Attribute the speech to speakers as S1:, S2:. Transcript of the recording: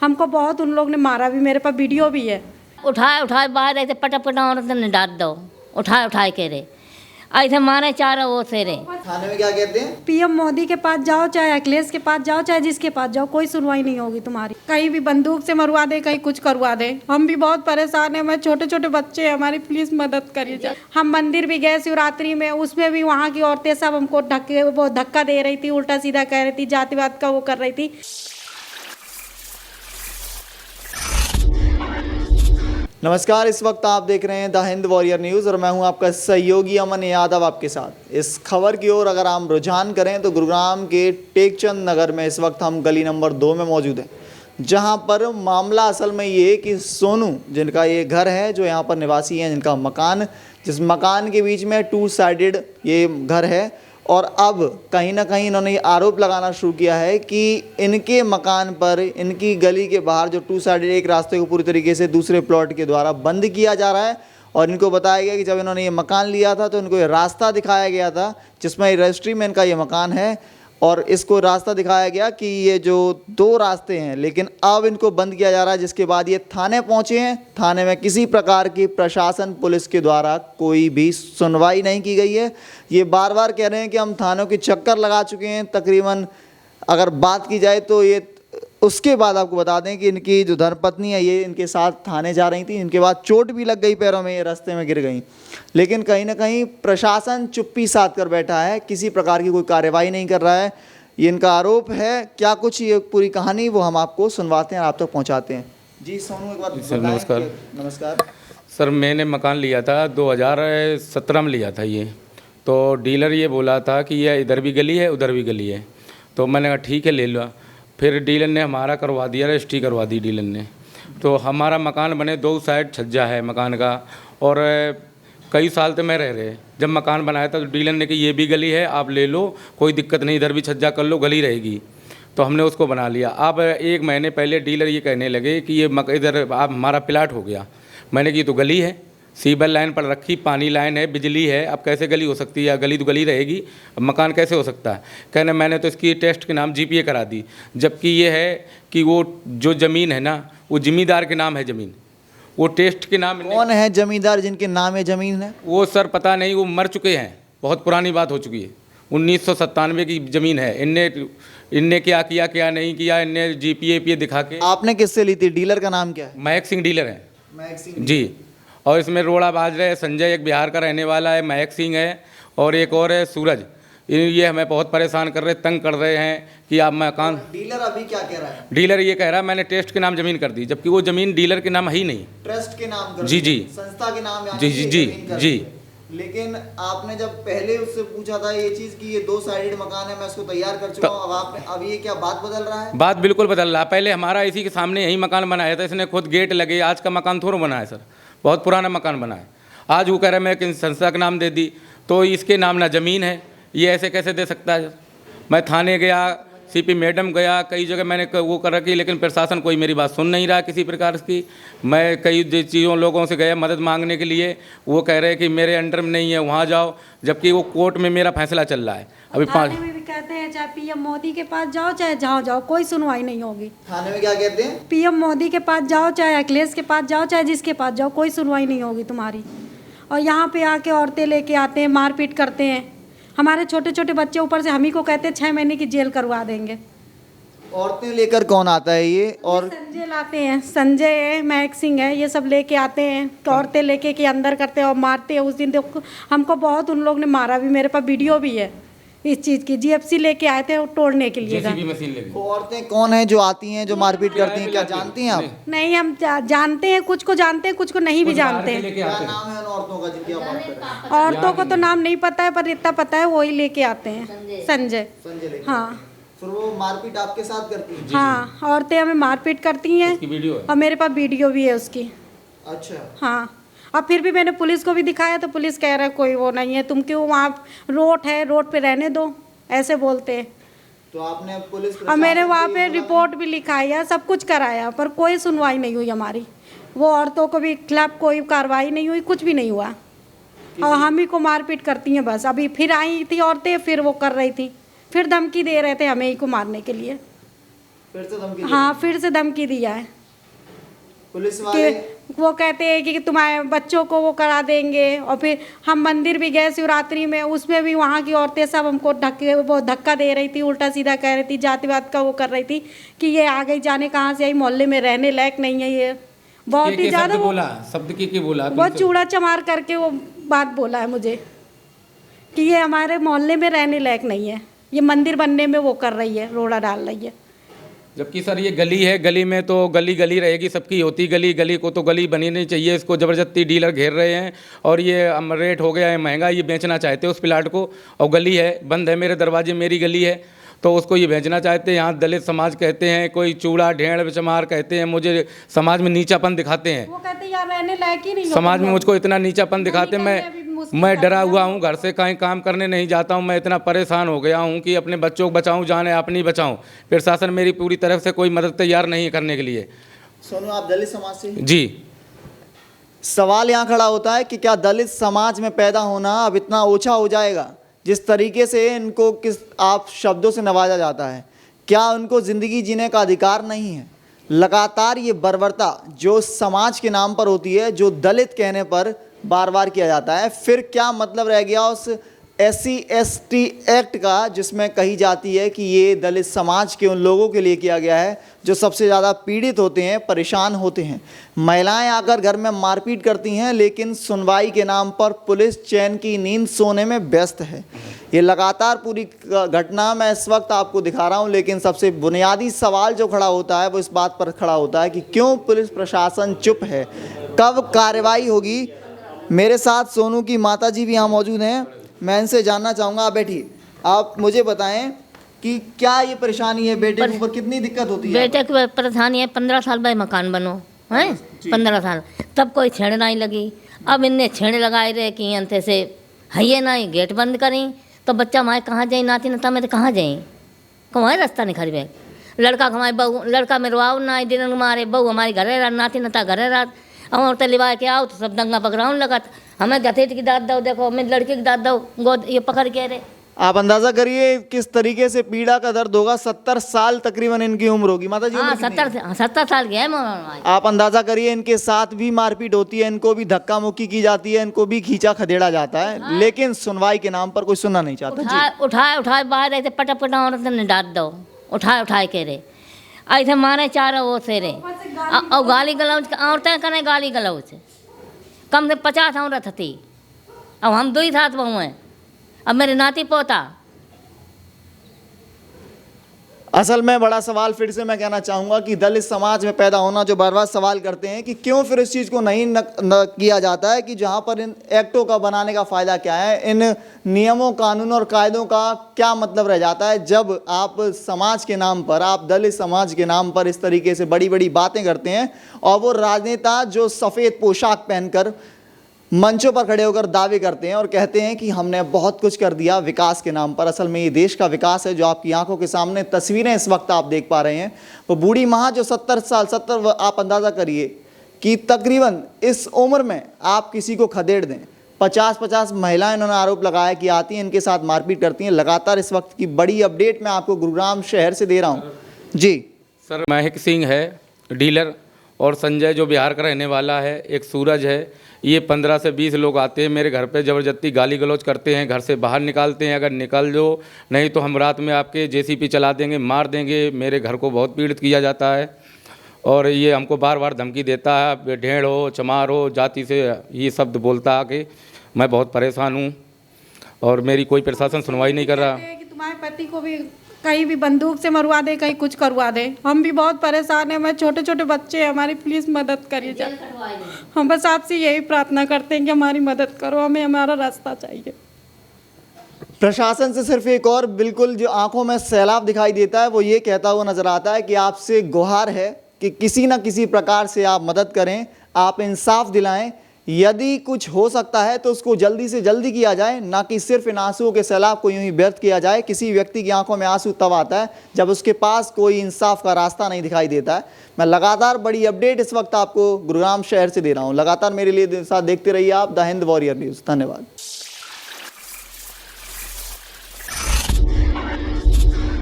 S1: हमको बहुत उन लोग ने मारा भी, मेरे पास वीडियो भी है।
S2: उठाए उठाए बाहर ऐसे पटक पटा औरत ने डाल दो, उठाए उठाए के रे ऐसे मारे चारों ओर से रे।
S3: थाने में क्या कहते हैं?
S1: पीएम मोदी के पास जाओ, चाहे अखिलेश के पास जाओ, चाहे जिसके पास जाओ, कोई सुनवाई नहीं होगी तुम्हारी। कहीं भी बंदूक से मरवा दे, कहीं कुछ करवा दे। हम भी बहुत परेशान हैं, मैं छोटे छोटे बच्चे हैं, हमारी प्लीज मदद करिए। हम मंदिर भी गए शिवरात्रि में, उसमें भी वहाँ की औरतें सब हमको धक्का दे रही थी, उल्टा सीधा कह रही थी, जातिवाद का वो कर रही थी।
S3: नमस्कार, इस वक्त आप देख रहे हैं द हिंद वॉरियर न्यूज़ और मैं हूं आपका सहयोगी अमन यादव आपके साथ। इस खबर की ओर अगर हम रुझान करें तो गुरुग्राम के टेकचंद नगर में इस वक्त हम गली नंबर 2 में मौजूद हैं, जहां पर मामला असल में ये कि सोनू, जिनका ये घर है, जो यहाँ पर निवासी हैं, जिनका मकान, जिस मकान के बीच में 2 साइडेड ये घर है, और अब कहीं ना कहीं इन्होंने ये आरोप लगाना शुरू किया है कि इनके मकान पर, इनकी गली के बाहर जो 2 साइडेड एक रास्ते को पूरी तरीके से दूसरे प्लॉट के द्वारा बंद किया जा रहा है। और इनको बताया गया कि जब इन्होंने ये मकान लिया था तो इनको ये रास्ता दिखाया गया था जिसमें रजिस्ट्री में इनका ये मकान है, और इसको रास्ता दिखाया गया कि ये जो 2 रास्ते हैं, लेकिन अब इनको बंद किया जा रहा है। जिसके बाद ये थाने पहुंचे हैं। थाने में किसी प्रकार की प्रशासन, पुलिस के द्वारा कोई भी सुनवाई नहीं की गई है। ये बार बार कह रहे हैं कि हम थानों के चक्कर लगा चुके हैं। तकरीबन अगर बात की जाए तो ये, उसके बाद आपको बता दें कि इनकी जो धर्मपत्नी है, ये इनके साथ थाने जा रही थी। इनके बाद चोट भी लग गई पैरों में, ये रास्ते में गिर गई। लेकिन कहीं ना कहीं प्रशासन चुप्पी साध कर बैठा है, किसी प्रकार की कोई कार्रवाई नहीं कर रहा है। ये इनका आरोप है। क्या कुछ ये पूरी कहानी वो हम आपको सुनवाते हैं, आप तक पहुंचाते हैं। जी सोनू, एक बार
S4: सर नमस्कार।
S3: नमस्कार
S4: सर, मैंने मकान लिया था 2017 में लिया था ये। तो डीलर ये बोला था कि यह इधर भी गली है, उधर भी गली है। तो मैंने कहा ठीक है, ले लो। फिर डीलर ने हमारा करवा दिया, रजिस्ट्री करवा दी डीलर ने। तो हमारा मकान बने 2 साइड छज्जा है मकान का, और कई साल तो मैं रह रहे। जब मकान बनाया था तो डीलर ने कि ये भी गली है, आप ले लो, कोई दिक्कत नहीं, इधर भी छज्जा कर लो, गली रहेगी। तो हमने उसको बना लिया। अब 1 महीने पहले डीलर ये कहने लगे कि ये इधर आप हमारा प्लाट हो गया। मैंने की तो गली है, सीवर लाइन पर रखी, पानी लाइन है, बिजली है, अब कैसे गली हो सकती है? गली तो गली रहेगी, अब मकान कैसे हो सकता है? कहने मैंने तो इसकी टेस्ट के नाम जीपीए करा दी, जबकि ये है कि वो जो ज़मीन है ना, वो ज़मींदार के नाम है ज़मीन, वो टेस्ट के नाम।
S3: कौन है जमींदार जिनके नाम है ज़मीन है?
S4: वो सर पता नहीं, वो मर चुके हैं, बहुत पुरानी बात हो चुकी है। 1997 की ज़मीन है। इनने क्या किया क्या नहीं किया, इनने जीपीए दिखा के।
S3: आपने किससे ली थी? डीलर का नाम क्या है?
S4: महक सिंह डीलर है।
S3: महक सिंह
S4: जी। और इसमें रोड़ा बाज रहे संजय, एक बिहार का रहने वाला है, महक सिंह है, और एक और है सूरज। ये हमें बहुत परेशान कर रहे, तंग कर रहे हैं कि आप मकान।
S3: डीलर अभी क्या कह रहा है?
S4: डीलर ये कह रहा है मैंने टेस्ट के नाम ज़मीन कर दी, जबकि वो ज़मीन डीलर के नाम है ही नहीं,
S3: ट्रस्ट के नाम कर
S4: जी
S3: दी,
S4: जी,
S3: संस्था के नाम,
S4: जी जी जी जी।
S3: लेकिन आपने जब पहले उससे पूछा था ये चीज़ कि ये 2 साइडेड मकान है, मैं इसको तैयार कर चुका हूँ, अब आपने, अब ये क्या बात बदल रहा है?
S4: बात बिल्कुल बदल रहा है। पहले हमारा इसी के सामने यही मकान बनाया था, इसने खुद गेट लगे। आज का मकान थोड़ा बना है सर, बहुत पुराना मकान बना है। आज वो कह रहा है मैं संस्था का नाम दे दी, तो इसके नाम ना ज़मीन है, ये ऐसे कैसे दे सकता है? मैं थाने गया, सीपी मैडम गया, कई जगह मैंने वो कर रखी, लेकिन प्रशासन कोई मेरी बात सुन नहीं रहा किसी प्रकार की। मैं कई चीज़ों लोगों से गया मदद मांगने के लिए, वो कह रहे हैं कि मेरे अंडर में नहीं है, वहाँ जाओ, जबकि वो कोर्ट में मेरा फैसला चल रहा है। अभी
S1: थाने में भी कहते हैं चाहे पीएम मोदी के पास जाओ, चाहे जहाँ जाओ, कोई सुनवाई नहीं होगी।
S3: थाने में क्या कहते हैं?
S1: पीएम मोदी के पास जाओ, चाहे अखिलेश के पास जाओ, चाहे जिसके पास जाओ, कोई सुनवाई नहीं होगी तुम्हारी। और यहाँ पे आके औरतें लेके आते हैं, मारपीट करते हैं। हमारे छोटे छोटे बच्चे, ऊपर से हम ही को कहते हैं 6 महीने की जेल करवा देंगे।
S3: औरतें लेकर कौन आता है ये? और
S1: संजय लाते हैं, संजय है, महक सिंह है, ये सब लेके आते हैं। तो औरतें लेके के अंदर करते हैं और मारते हैं। उस दिन देखो हमको बहुत उन लोग ने मारा भी, मेरे पास वीडियो भी है इस चीज़ की। जीएफसी लेके आए थे तोड़ने के लिए।
S4: मशीन लेके।
S3: औरतें कौन है जो आती हैं, जो मारपीट करती हैं? क्या जानती हैं आप?
S1: नहीं, हम जानते हैं, कुछ को जानते हैं, कुछ को नहीं भी जानते हैं।
S3: क्या नाम है उन औरतों का जिनकी आप बात कर रहे हैं?
S1: औरतों को तो नाम नहीं पता है, पर इतना पता है वही लेके आते हैं, संजय।
S3: संजय लेके।
S1: हाँ,
S3: फिर वो मारपीट आपके साथ करती हैं?
S1: हाँ, औरतें हमें मारपीट करती हैं,
S4: वीडियो है।
S1: और मेरे पास वीडियो भी है उसकी।
S3: अच्छा।
S1: हाँ, अब फिर भी मैंने पुलिस को भी दिखाया तो पुलिस कह रहा है कोई वो नहीं है, तुम क्यों, वहाँ रोड है, रोड पे रहने दो, ऐसे बोलते हैं।
S3: तो आपने पुलिस
S1: और मैंने वहाँ पे रिपोर्ट भी लिखाया, सब कुछ कराया, पर कोई सुनवाई नहीं हुई हमारी। वो औरतों को भी खिलाफ कोई कार्रवाई नहीं हुई, कुछ भी नहीं हुआ, और हम ही को मारपीट करती हैं बस। अभी फिर आई थी औरतें, फिर वो कर रही थी, फिर धमकी दे रहे थे हमें ही को मारने के लिए।
S3: फिर से धमकी
S1: हाँ फिर से धमकी दिया है
S3: पुलिस वाले
S1: कि वो कहते हैं कि तुम्हारे बच्चों को वो करा देंगे। और फिर हम मंदिर भी गए शिवरात्रि में, उसमें भी वहाँ की औरतें सब हमको धक्का दे रही थी, उल्टा सीधा कह रही थी, जातिवाद का वो कर रही थी कि ये आ गई जाने कहाँ से आई, मोहल्ले में रहने लायक नहीं है ये। बहुत ही ज़्यादा
S4: बोला, शब्द की बोला,
S1: बहुत चूड़ा चमार करके वो बात बोला है मुझे कि ये हमारे मोहल्ले में रहने लायक नहीं है, ये मंदिर बनने में वो कर रही है, रोड़ा डाल रही है।
S4: जबकि सर ये गली है, गली में तो गली गली रहेगी, सबकी होती गली, गली को तो गली बनी नहीं चाहिए। इसको ज़बरदस्ती डीलर घेर रहे हैं और ये रेट हो गया है महंगा, ये बेचना चाहते हैं उस प्लाट को। और गली है, बंद है, मेरे दरवाजे मेरी गली है, तो उसको ये बेचना चाहते हैं। यहाँ दलित समाज कहते हैं, कोई चूड़ा ढेड़ चमार कहते हैं, मुझे समाज में नीचापन दिखाते हैं।
S1: वो कहते हैं यार रहने लायक ही नहीं हो
S4: समाज
S1: तुम
S4: में
S1: लोग।
S4: मुझको इतना नीचापन दिखाते हैं, मैं डरा हुआ हूँ, घर से कहीं काम करने नहीं जाता हूँ। मैं इतना परेशान हो गया हूँ कि अपने बच्चों को बचाऊँ, जाने अपनी बचाऊँ। प्रशासन मेरी पूरी तरफ से कोई मदद तैयार नहीं है करने के लिए।
S3: सोनू, आप दलित समाज से?
S4: जी।
S3: सवाल यहाँ खड़ा होता है कि क्या दलित समाज में पैदा होना अब इतना ओछा हो जाएगा? जिस तरीके से इनको किस आप शब्दों से नवाजा जाता है, क्या उनको ज़िंदगी जीने का अधिकार नहीं है? लगातार ये बर्बरता जो समाज के नाम पर होती है, जो दलित कहने पर बार बार किया जाता है, फिर क्या मतलब रह गया उस SC/ST एक्ट का जिसमें कही जाती है कि ये दलित समाज के उन लोगों के लिए किया गया है जो सबसे ज़्यादा पीड़ित होते हैं, परेशान होते हैं। महिलाएं आकर घर में मारपीट करती हैं, लेकिन सुनवाई के नाम पर पुलिस चैन की नींद सोने में व्यस्त है। ये लगातार पूरी घटना मैं इस वक्त आपको दिखा रहा हूँ, लेकिन सबसे बुनियादी सवाल जो खड़ा होता है वो इस बात पर खड़ा होता है कि क्यों पुलिस प्रशासन चुप है, कब कार्रवाई होगी। मेरे साथ सोनू की माता जी भी यहाँ मौजूद हैं, मैं इनसे जानना चाहूँगा। आप बैठिए, आप मुझे बताएं कि क्या ये परेशानी है, बेटे के ऊपर कितनी दिक्कत होती है?
S2: बेटे की परेशानी है, 15 साल बाद मकान बनो है, 15 साल तब कोई छेड़ नहीं लगी। अब इनने छेड़ लगाए रहे कि अंत से है ना, गेट बंद करें तो बच्चा हमारे कहाँ जाए, नाती नता में तो कहाँ जाए, कमाए रास्ता नहीं खरीबे। लड़का हमारे बहू, लड़का में रुआव ना दिन मारे, बहू हमारी घरे रात, नाती नता घरे रात। और तो लिवा के आओ तो सब दंगा पकड़ाऊँ लगा, हमें गथेट की दाद दो, देखो हमें लड़के की दाद दो, गोद ये पकड़ के रहे।
S3: आप अंदाजा करिए किस तरीके से पीड़ा का दर्द होगा। 70 साल तकरीबन इनकी उम्र होगी माता जी।
S2: हाँ,
S3: उम्र कितनी है?
S2: 70 साल के है।
S3: आप अंदाजा करिए, इनके साथ भी मारपीट होती है, इनको भी धक्का मुक्की की जाती है, इनको भी खींचा खदेड़ा जाता है, लेकिन सुनवाई के नाम पर कोई सुनना नहीं चाहता।
S2: उठाए बाहर ऐसे पटा औरत ने डांट दो, उठाए के रे ऐसे मारे चारों वो से रे। और गाली गलौज औरतें करें गाली गलौज, कम से 50 औरत थी। अब हम 2 ही साथ बहू हैं, अब मेरे नाती पोता।
S3: असल में बड़ा सवाल फिर से मैं कहना चाहूँगा कि दलित समाज में पैदा होना जो बार बार सवाल करते हैं कि क्यों फिर इस चीज़ को नहीं न किया जाता है कि जहाँ पर इन एक्टों का बनाने का फ़ायदा क्या है, इन नियमों कानून और कायदों का क्या मतलब रह जाता है जब आप समाज के नाम पर, आप दलित समाज के नाम पर इस तरीके से बड़ी बड़ी बातें करते हैं और वो राजनेता जो सफ़ेद पोशाक पहनकर मंचों पर खड़े होकर दावे करते हैं और कहते हैं कि हमने बहुत कुछ कर दिया विकास के नाम पर। असल में ये देश का विकास है जो आपकी आंखों के सामने तस्वीरें इस वक्त आप देख पा रहे हैं। वो बूढ़ी माँ जो 70 आप अंदाज़ा करिए कि तकरीबन इस उम्र में आप किसी को खदेड़ दें। 50 महिलाएं इन्होंने आरोप लगाया कि आती हैं, इनके साथ मारपीट करती हैं। लगातार इस वक्त की बड़ी अपडेट मैं आपको गुरुग्राम शहर से दे रहा हूँ। जी
S4: सर, महक सिंह है डीलर, और संजय जो बिहार का रहने वाला है, एक सूरज है। ये 15 से 20 लोग आते हैं मेरे घर पे, ज़बरदस्ती गाली गलौज करते हैं, घर से बाहर निकालते हैं, अगर निकल जो नहीं तो हम रात में आपके JCP चला देंगे, मार देंगे। मेरे घर को बहुत पीड़ित किया जाता है और ये हमको बार बार धमकी देता है, ढेड़ हो चमार हो, जाति से ये शब्द बोलता है कि मैं बहुत परेशान हूँ और मेरी कोई प्रशासन सुनवाई नहीं कर रहा।
S1: कि तुम्हारे पति को भी कहीं भी बंदूक से मरवा दे, कहीं कुछ करवा दे। हम भी बहुत परेशान हैं, मैं छोटे छोटे बच्चे हैं, हमारी प्लीज़ मदद करिए जा। हम बस आपसे यही प्रार्थना करते हैं कि हमारी मदद करो, हमें हमारा रास्ता चाहिए।
S3: प्रशासन से सिर्फ एक और बिल्कुल जो आंखों में सैलाब दिखाई देता है वो ये कहता हुआ नजर आता है कि आपसे गुहार है कि किसी न किसी प्रकार से आप मदद करें, आप इंसाफ दिलाएं। यदि कुछ हो सकता है तो उसको जल्दी से जल्दी किया जाए, ना कि सिर्फ इन आंसुओं के सैलाब को यूं ही व्यर्थ किया जाए। किसी व्यक्ति की आंखों में आंसू तब आता है जब उसके पास कोई इंसाफ का रास्ता नहीं दिखाई देता है। मैं लगातार बड़ी अपडेट इस वक्त आपको गुरुग्राम शहर से दे रहा हूं। लगातार मेरे लिए साथ देखते रहिए आप द हिंद वॉरियर न्यूज़। धन्यवाद।